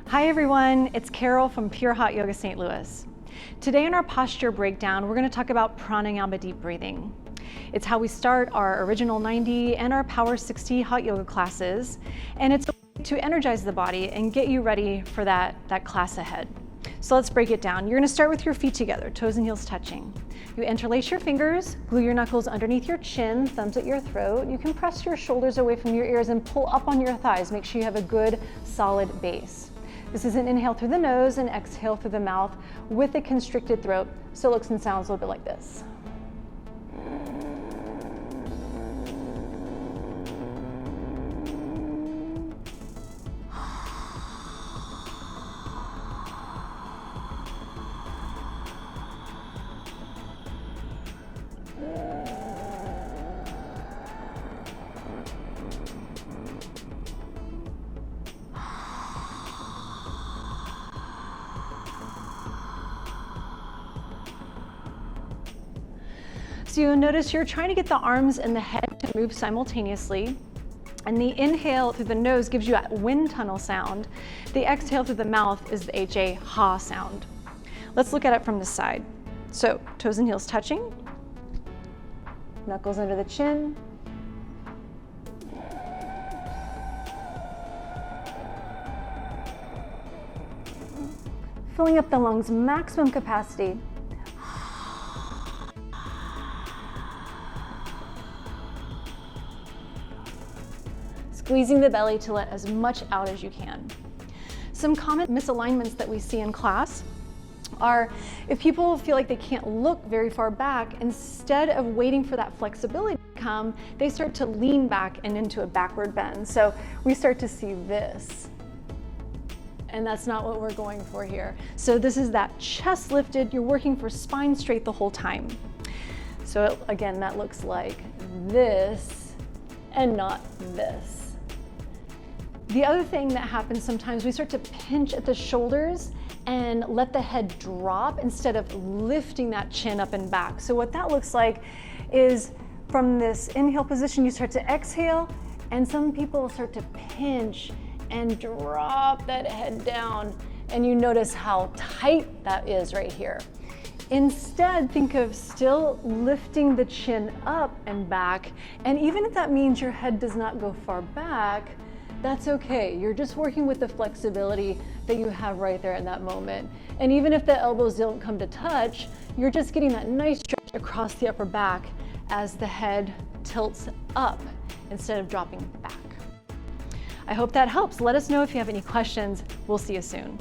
Hi everyone, it's Carol from Pure Hot Yoga St. Louis. Today in our posture breakdown, we're going to talk about Pranayama deep breathing. It's how we start our original 90 and our Power 60 hot yoga classes, and it's a way to energize the body and get you ready for that class ahead. So let's break it down. You're going to start with your feet together, toes and heels touching. You interlace your fingers, glue your knuckles underneath your chin, thumbs at your throat. You can press your shoulders away from your ears and pull up on your thighs. Make sure you have a good solid base. This is an inhale through the nose and exhale through the mouth with a constricted throat. So it looks and sounds a little bit like this. So you'll notice you're trying to get the arms and the head to move simultaneously. And the inhale through the nose gives you that wind tunnel sound. The exhale through the mouth is the H-A, ha sound. Let's look at it from the side. So toes and heels touching, knuckles under the chin. Filling up the lungs, maximum capacity. Squeezing the belly to let as much out as you can. Some common misalignments that we see in class are if people feel like they can't look very far back, instead of waiting for that flexibility to come, they start to lean back and into a backward bend. So we start to see this. And that's not what we're going for here. So this is that chest lifted, you're working for spine straight the whole time. So again, that looks like this and not this. The other thing that happens sometimes, we start to pinch at the shoulders and let the head drop instead of lifting that chin up and back. So what that looks like is from this inhale position, you start to exhale, and some people start to pinch and drop that head down, and you notice how tight that is right here. Instead, think of still lifting the chin up and back, and even if that means your head does not go far back, that's okay. You're just working with the flexibility that you have right there in that moment. And even if the elbows don't come to touch, you're just getting that nice stretch across the upper back as the head tilts up instead of dropping back. I hope that helps. Let us know if you have any questions. We'll see you soon.